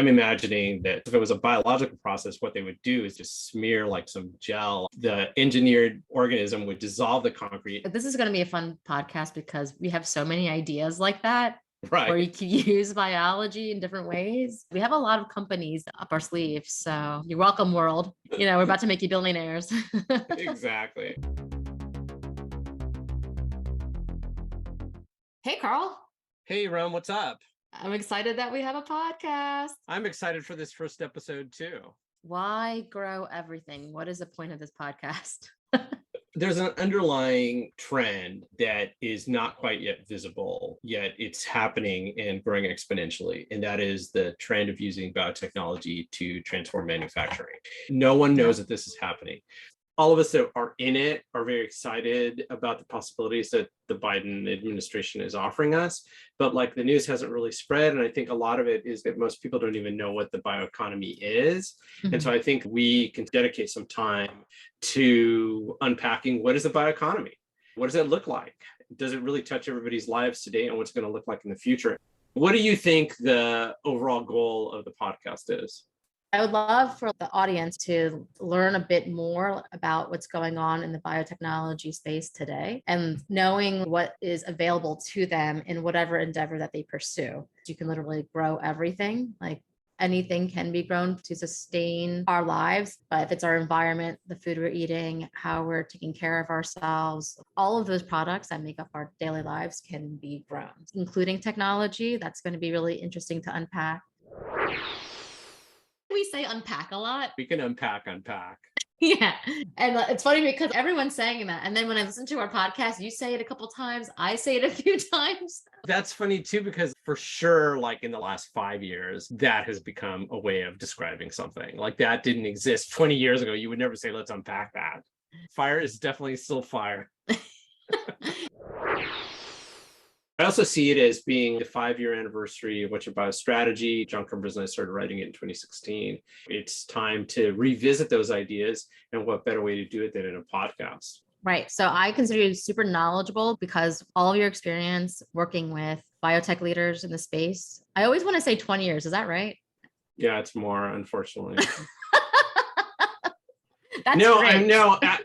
I'm imagining that if it was a biological process, what they would do is just smear like some gel. The engineered organism would dissolve the concrete. This is going to be a fun podcast because we have so many ideas like that. Right. Where you can use biology in different ways. We have a lot of companies up our sleeves. So you're welcome, world. We're about to make you billionaires. Exactly. Hey, Carl. Hey, Ron, what's up? I'm excited that we have a podcast. I'm excited for this first episode too. Why grow everything? What is the point of this podcast? There's an underlying trend that is not quite yet visible, yet it's happening and growing exponentially. And that is the trend of using biotechnology to transform manufacturing. No one knows that this is happening. All of us that are in it are very excited about the possibilities that the Biden administration is offering us. But like the news hasn't really spread. And I think a lot of it is that most people don't even know what the bioeconomy is. Mm-hmm. And so I think we can dedicate some time to unpacking what is the bioeconomy? What does it look like? Does it really touch everybody's lives today and what's going to look like in the future? What do you think the overall goal of the podcast is? I would love for the audience to learn a bit more about what's going on in the biotechnology space today and knowing what is available to them in whatever endeavor that they pursue. You can literally grow everything, like anything can be grown to sustain our lives. But if it's our environment, the food we're eating, how we're taking care of ourselves, all of those products that make up our daily lives can be grown, including technology. That's going to be really interesting to unpack. We say unpack a lot. We can unpack. Yeah. And it's funny because everyone's saying that. And then when I listen to our podcast, you say it a couple of times. I say it a few times. That's funny too, because for sure, like in the last 5 years, that has become a way of describing something. Like that didn't exist 20 years ago. You would never say, let's unpack that. Fire is definitely still fire. I also see it as being the 5-year anniversary of What's Your Bio Strategy. John Cumbers and I started writing it in 2016. It's time to revisit those ideas, and what better way to do it than in a podcast? Right. So I consider you super knowledgeable because all of your experience working with biotech leaders in the space. I always want to say 20 years. Is that right? Yeah, it's more, unfortunately.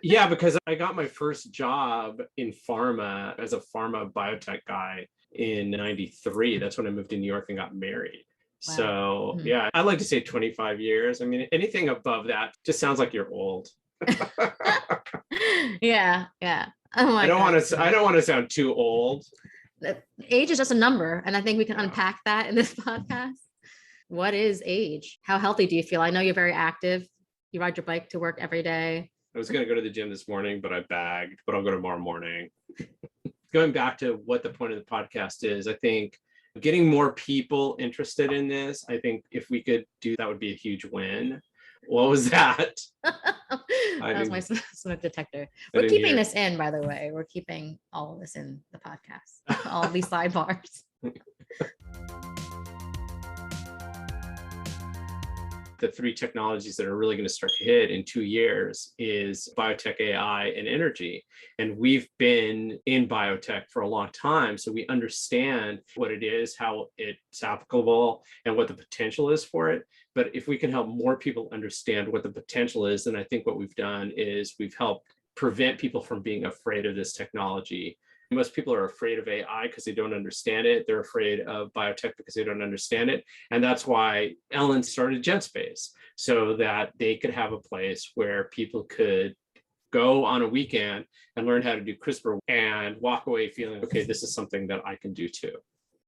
Yeah, because I got my first job in pharma as a pharma biotech guy in 93. That's when I moved to New York and got married. Wow. So yeah, I like to say 25 years. I mean, anything above that just sounds like you're old. Yeah. Oh I don't want to sound too old. Age is just a number, and I think we can unpack that in this podcast. What is age? How healthy do you feel? I know you're very active. You ride your bike to work every day. I was going to go to the gym this morning, but I bagged, but I'll go tomorrow morning. Going back to what the point of the podcast is, I think getting more people interested in this, I think if we could do that would be a huge win. What was that? That was my smoke detector. We're keeping this in, by the way. We're keeping all of this in the podcast, all these sidebars. The 3 technologies that are really going to start to hit in 2 years is biotech, AI, and energy. And we've been in biotech for a long time, so we understand what it is, how it's applicable, and what the potential is for it. But if we can help more people understand what the potential is, then I think what we've done is we've helped prevent people from being afraid of this technology. Most people are afraid of AI because they don't understand it. They're afraid of biotech because they don't understand it. And that's why Ellen started GenSpace, so that they could have a place where people could go on a weekend and learn how to do CRISPR and walk away feeling, okay, this is something that I can do too.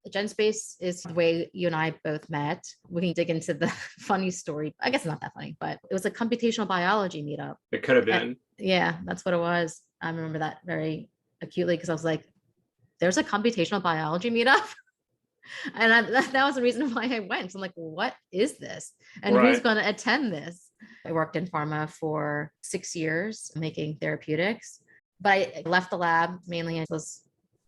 GenSpace is the way you and I both met. We can dig into the funny story. I guess not that funny, but it was a computational biology meetup. It could have been. Yeah, that's what it was. I remember that very acutely because I was like, there's a computational biology meetup. And that was the reason why I went. So I'm like, what is this? And who's going to attend this? I worked in pharma for 6 years making therapeutics, but I left the lab mainly. I was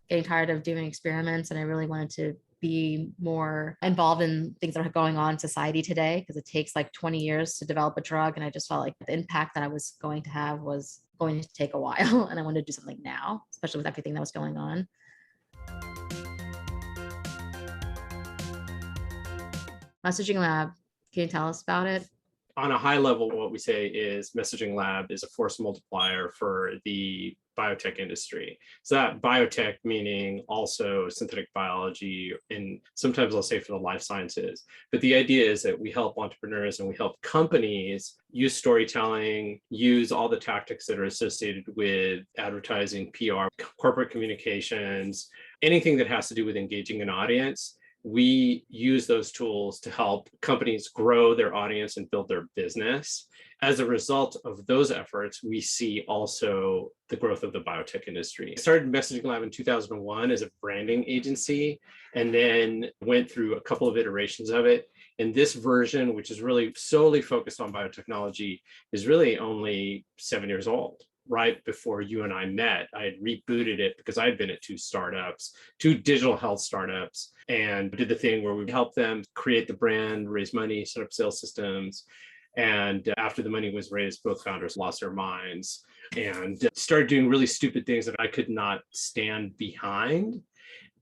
getting tired of doing experiments, and I really wanted to be more involved in things that are going on in society today, because it takes like 20 years to develop a drug. And I just felt like the impact that I was going to have was going to take a while, and I wanted to do something now, especially with everything that was going on. Messaging lab Can you tell us about it? On a high level, what we say is Messaging Lab is a force multiplier for the biotech industry. So that biotech meaning also synthetic biology, and sometimes I'll say for the life sciences. But the idea is that we help entrepreneurs and we help companies use storytelling, use all the tactics that are associated with advertising, PR, corporate communications, anything that has to do with engaging an audience. We use those tools to help companies grow their audience and build their business. As a result of those efforts, we see also the growth of the biotech industry. I started Messaging Lab in 2001 as a branding agency, and then went through a couple of iterations of it. And this version, which is really solely focused on biotechnology, is really only 7 years old. Right before you and I met, I had rebooted it because I had been at two digital health startups, and did the thing where we helped them create the brand, raise money, set up sales systems. And after the money was raised, both founders lost their minds and started doing really stupid things that I could not stand behind.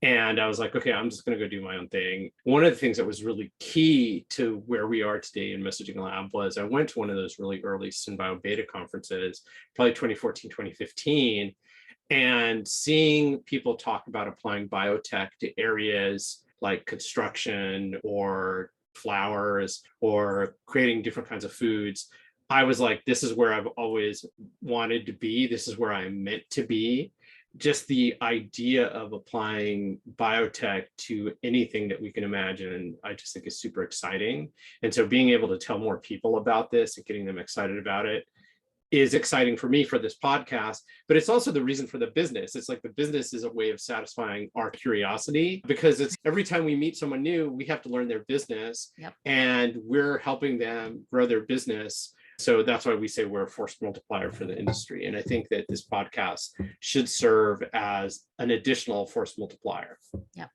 And I was like, okay, I'm just going to go do my own thing. One of the things that was really key to where we are today in Messaging Lab was I went to one of those really early SynBio beta conferences, probably 2014, 2015, and seeing people talk about applying biotech to areas like construction or flowers or creating different kinds of foods. I was like, this is where I've always wanted to be. This is where I'm meant to be. Just the idea of applying biotech to anything that we can imagine, I just think is super exciting. And so being able to tell more people about this and getting them excited about it is exciting for me for this podcast, but it's also the reason for the business. It's like the business is a way of satisfying our curiosity, because it's every time we meet someone new, we have to learn their business. Yep. And we're helping them grow their business. So that's why we say we're a force multiplier for the industry. And I think that this podcast should serve as an additional force multiplier. Yeah.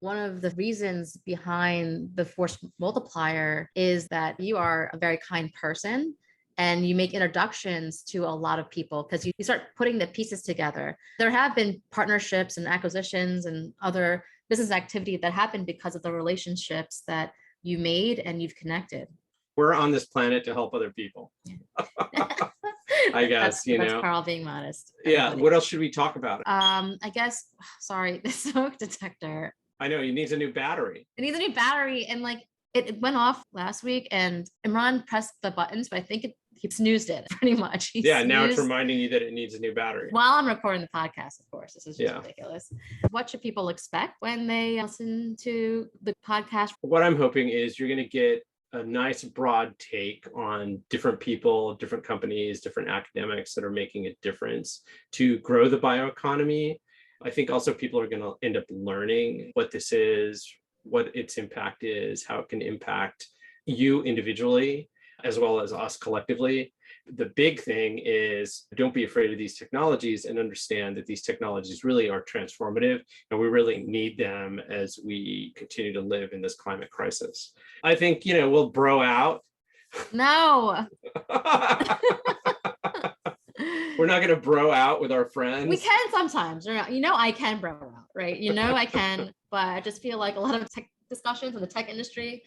One of the reasons behind the force multiplier is that you are a very kind person and you make introductions to a lot of people because you start putting the pieces together. There have been partnerships and acquisitions and other business activity that happened because of the relationships that you made and you've connected. We're on this planet to help other people. I guess, that's Carl being modest. Yeah. What else should we talk about? I guess, sorry, the smoke detector. I know, it needs a new battery. It needs a new battery. And like, it went off last week and Imran pressed the buttons, but I think he snoozed it pretty much. Now it's reminding you that it needs a new battery. While I'm recording the podcast, of course. This is just ridiculous. What should people expect when they listen to the podcast? What I'm hoping is you're going to get a nice broad take on different people, different companies, different academics that are making a difference to grow the bioeconomy. I think also people are going to end up learning what this is, what its impact is, how it can impact you individually, as well as us collectively. The big thing is don't be afraid of these technologies and understand that these technologies really are transformative and we really need them as we continue to live in this climate crisis. I think, we'll bro out. No. We're not going to bro out with our friends. We can sometimes, I can bro out, right? I can, but I just feel like a lot of tech discussions in the tech industry,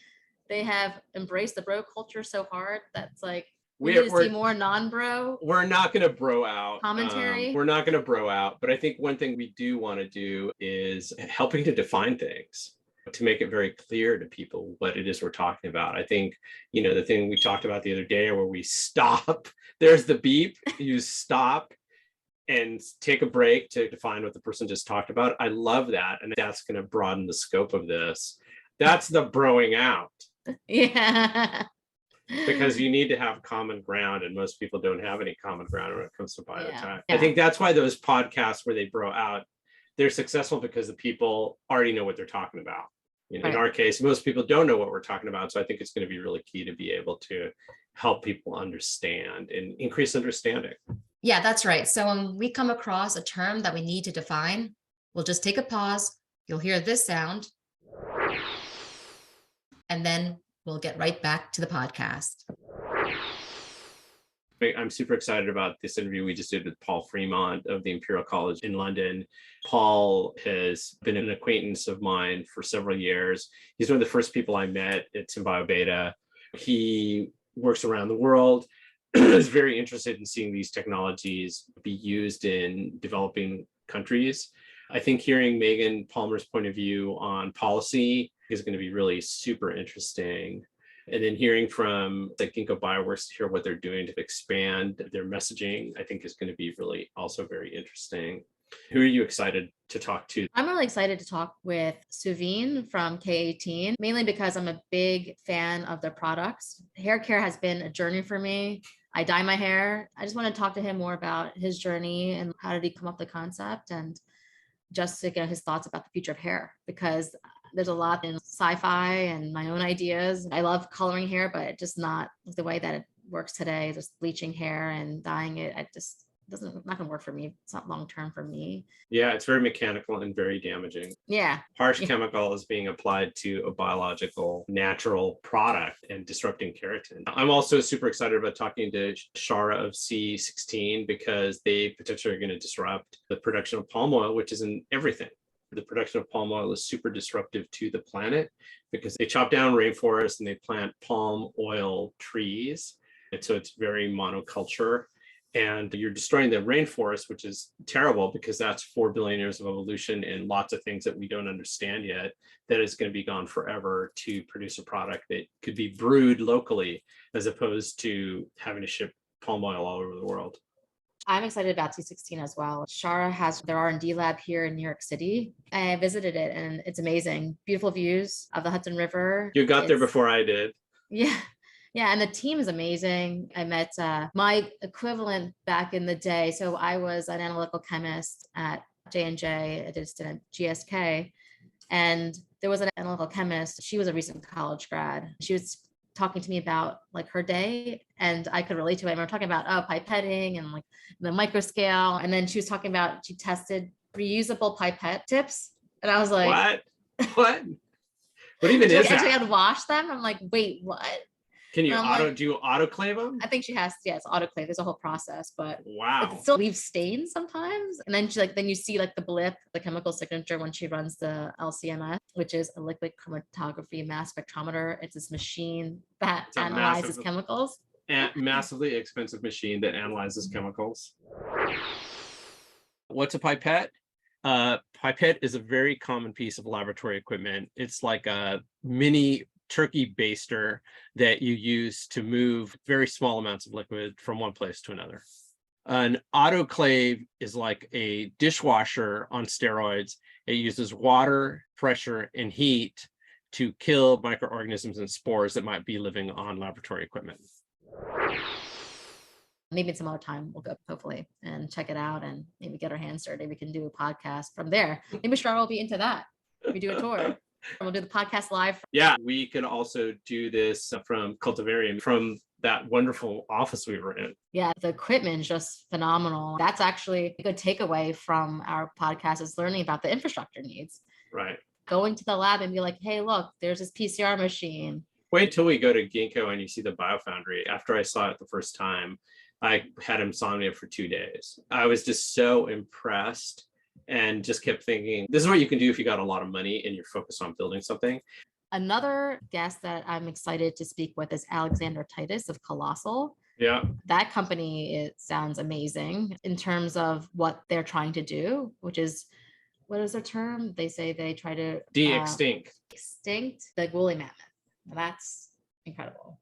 they have embraced the bro culture so hard that's like, we need to see more non-bro. We're not going to bro out. Commentary. We're not going to bro out. But I think one thing we do want to do is helping to define things, to make it very clear to people what it is we're talking about. I think, the thing we talked about the other day where we stop, there's the beep, you stop and take a break to define what the person just talked about. I love that. And that's going to broaden the scope of this. That's the broing out. Yeah. Because you need to have common ground, and most people don't have any common ground when it comes to biotech. Yeah. I think that's why those podcasts where they bro out, they're successful because the people already know what they're talking about. In our case, most people don't know what we're talking about. So I think it's going to be really key to be able to help people understand and increase understanding. Yeah, that's right. So when we come across a term that we need to define, we'll just take a pause. You'll hear this sound. And then we'll get right back to the podcast. I'm super excited about this interview we just did with Paul Fremont of the Imperial College in London. Paul has been an acquaintance of mine for several years. He's one of the first people I met at SynBio Beta. He works around the world, is very interested in seeing these technologies be used in developing countries. I think hearing Megan Palmer's point of view on policy is going to be really super interesting. And then hearing from the Ginkgo Bioworks to hear what they're doing to expand their messaging, I think is going to be really also very interesting. Who are you excited to talk to? I'm really excited to talk with Suveen from K18, mainly because I'm a big fan of their products. Hair care has been a journey for me. I dye my hair. I just want to talk to him more about his journey and how did he come up with the concept, and just to get his thoughts about the future of hair, because there's a lot in sci-fi and my own ideas. I love coloring hair, but just not the way that it works today. Just bleaching hair and dyeing it, I just not gonna work for me. It's not long-term for me. Yeah, it's very mechanical and very damaging. Yeah. Harsh chemical is being applied to a biological natural product and disrupting keratin. I'm also super excited about talking to Shara of C16 because they potentially are going to disrupt the production of palm oil, which is in everything. The production of palm oil is super disruptive to the planet because they chop down rainforests and they plant palm oil trees. And so it's very monoculture. And you're destroying the rainforest, which is terrible because that's 4 billion years of evolution and lots of things that we don't understand yet that is going to be gone forever to produce a product that could be brewed locally as opposed to having to ship palm oil all over the world. I'm excited about C16 as well. Shara has their R&D lab here in New York City. I visited it and it's amazing. Beautiful views of the Hudson River. You got there before I did. Yeah. Yeah, and the team is amazing. I met my equivalent back in the day. So I was an analytical chemist at J&J. I did a stint at GSK. And there was an analytical chemist. She was a recent college grad. She was talking to me about like her day, and I could relate to it. And we were talking about pipetting and like the microscale. And then she was talking about she tested reusable pipette tips. And I was like, What even is that? Actually, I'd wash them. I'm like, wait, what? Can you do you autoclave them? I think she has, it's autoclave. There's a whole process, but wow, it still leaves stains sometimes. And then then you see like the blip, the chemical signature when she runs the LCMS, which is a liquid chromatography mass spectrometer. It's this machine that analyzes chemicals. Massively expensive machine that analyzes chemicals. What's a pipette? Pipette is a very common piece of laboratory equipment. It's like a mini turkey baster that you use to move very small amounts of liquid from one place to another. An autoclave is like a dishwasher on steroids. It uses water, pressure, and heat to kill microorganisms and spores that might be living on laboratory equipment. Maybe some other time we'll go, hopefully, and check it out and maybe get our hands dirty. We can do a podcast from there. Maybe Shara will be into that. We do a tour. We'll do the podcast live. Yeah, we can also do this from Cultivarium, from that wonderful office we were in. Yeah, the equipment is just phenomenal. That's actually a good takeaway from our podcast, is learning about the infrastructure needs. Right. Going to the lab and be like, hey, look, there's this PCR machine. Wait till we go to Ginkgo and you see the biofoundry. After I saw it the first time, I had insomnia for 2 days. I was just so impressed and just kept thinking, this is what you can do if you got a lot of money and you're focused on building something. Another guest that I'm excited to speak with is Alexander Titus of Colossal. Yeah. That company, it sounds amazing in terms of what they're trying to do, which is, what is their term? They say they try to de-extinct the woolly mammoth. That's incredible.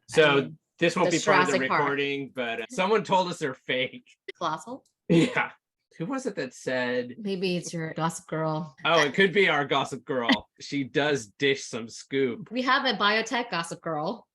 So this won't be part of the Jurassic Park recording, but someone told us they're fake. Colossal? Yeah. Who was it that said? Maybe it's your gossip girl. Oh, it could be our gossip girl. She does dish some scoop. We have a biotech gossip girl.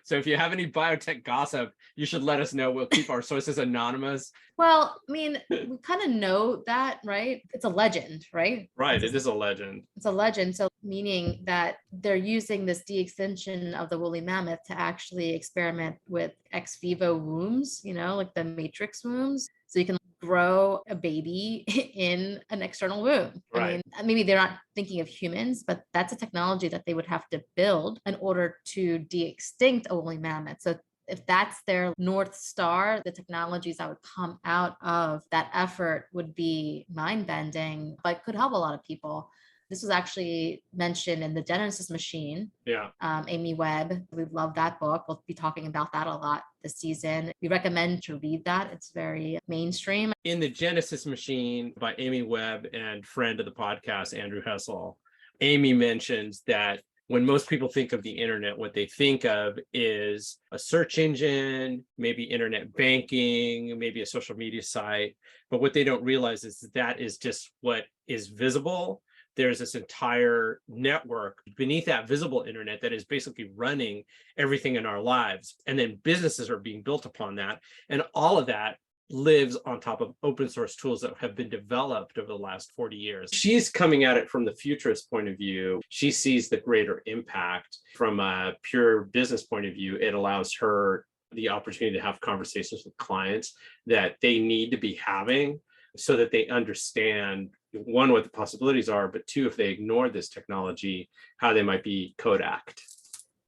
So if you have any biotech gossip, you should let us know. We'll keep our sources anonymous. Well, I mean, we kind of know that, right? It's a legend, right? Right. It is a legend. It's a legend. So meaning that they're using this de-extinction of the woolly mammoth to actually experiment with ex vivo wombs, like the matrix wombs. So you can grow a baby in an external womb. Right. I mean, maybe they're not thinking of humans, but that's a technology that they would have to build in order to de-extinct a woolly mammoth. So if that's their North Star, the technologies that would come out of that effort would be mind-bending, but could help a lot of people. This was actually mentioned in the Genesis Machine. Yeah. Amy Webb. We love that book. We'll be talking about that a lot this season. We recommend to read that. It's very mainstream. In the Genesis Machine by Amy Webb and friend of the podcast, Andrew Hessel, Amy mentions that when most people think of the internet, what they think of is a search engine, maybe internet banking, maybe a social media site. But what they don't realize is that is just what is visible. There's this entire network beneath that visible internet that is basically running everything in our lives. And then businesses are being built upon that. And all of that lives on top of open source tools that have been developed over the last 40 years. She's coming at it from the futurist point of view. She sees the greater impact from a pure business point of view. It allows her the opportunity to have conversations with clients that they need to be having so that they understand, one, what the possibilities are, but two, if they ignore this technology, how they might be Kodak'd.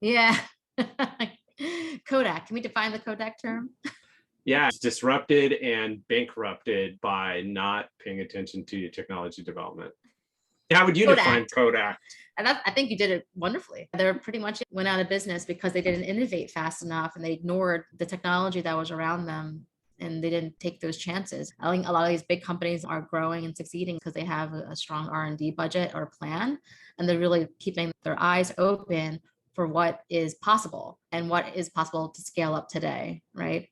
Yeah. Kodak. Can we define the Kodak term? Yeah, it's disrupted and bankrupted by not paying attention to technology development. How would you define Kodak? And I think you did it wonderfully. They pretty much went out of business because they didn't innovate fast enough and they ignored the technology that was around them and they didn't take those chances. I think a lot of these big companies are growing and succeeding because they have a strong R&D budget or plan, and they're really keeping their eyes open for what is possible and what is possible to scale up today, right?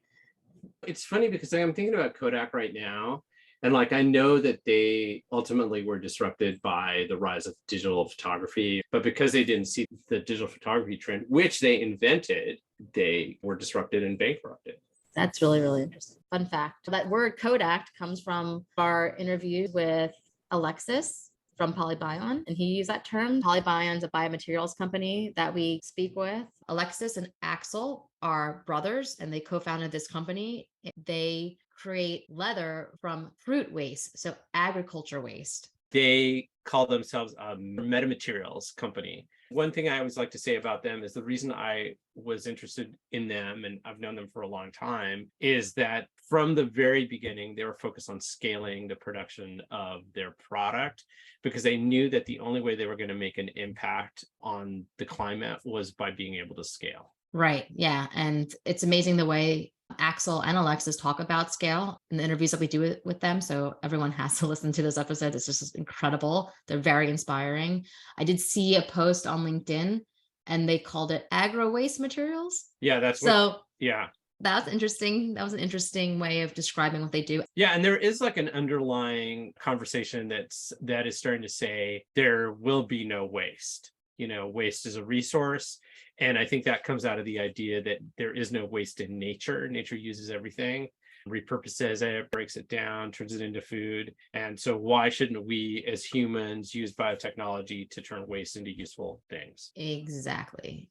It's funny because I'm thinking about Kodak right now. And like, I know that they ultimately were disrupted by the rise of digital photography, but because they didn't see the digital photography trend, which they invented, they were disrupted and bankrupted. That's really, really interesting. Fun fact. That word Kodak comes from our interview with Alexis from Polybion, and he used that term. Polybion is a biomaterials company that we speak with. Alexis and Axel are brothers, and they co-founded this company. They create leather from fruit waste, so agriculture waste. They call themselves a metamaterials company. One thing I always like to say about them is the reason I was interested in them, and I've known them for a long time, is that from the very beginning, they were focused on scaling the production of their product because they knew that the only way they were going to make an impact on the climate was by being able to scale. Right. Yeah. And it's amazing the way Axel and Alexis talk about scale in the interviews that we do with them. So everyone has to listen to this episode. It's just incredible. They're very inspiring. I did see a post on LinkedIn and they called it agro waste materials. Yeah, that's so. Yeah. That's interesting. That was an interesting way of describing what they do. Yeah, and there is like an underlying conversation that is starting to say there will be no waste. You know, waste is a resource. And I think that comes out of the idea that there is no waste in nature. Nature uses everything, repurposes it, breaks it down, turns it into food. And so why shouldn't we as humans use biotechnology to turn waste into useful things? Exactly.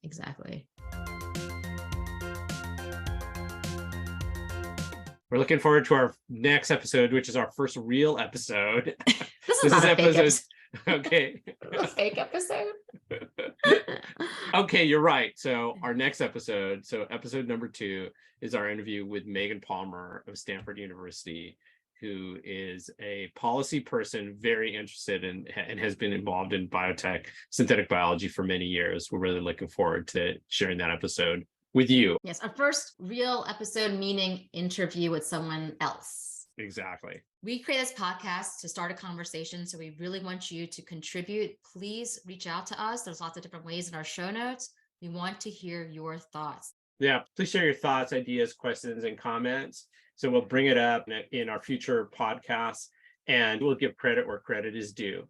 We're looking forward to our next episode, which is our first real episode. This is not a fake episode. Okay. A fake episode? Okay, you're right. So our next episode, so episode number 2, is our interview with Megan Palmer of Stanford University, who is a policy person very interested in and has been involved in biotech, synthetic biology for many years. We're really looking forward to sharing that episode with you. Yes, our first real episode, meaning interview with someone else. Exactly. We create this podcast to start a conversation, so we really want you to contribute. Please reach out to us. There's lots of different ways in our show notes. We want to hear your thoughts. Yeah, please share your thoughts, ideas, questions, and comments. So we'll bring it up in our future podcasts, and we'll give credit where credit is due.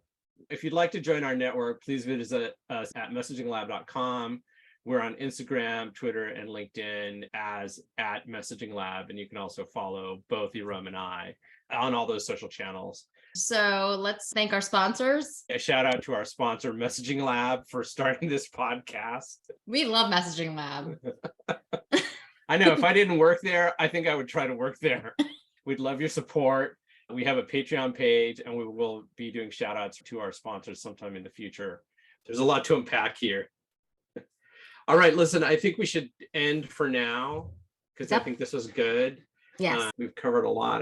If you'd like to join our network, please visit us at messaginglab.com. We're on Instagram, Twitter, and LinkedIn as @MessagingLab, and you can also follow both Yarom and I on all those social channels. So let's thank our sponsors. A shout out to our sponsor, Messaging Lab, for starting this podcast. We love Messaging Lab. I know, if I didn't work there, I think I would try to work there. We'd love your support. We have a Patreon page, and we will be doing shout outs to our sponsors sometime in the future. There's a lot to unpack here. All right, listen, I think we should end for now because I think this was good. Yes. We've covered a lot.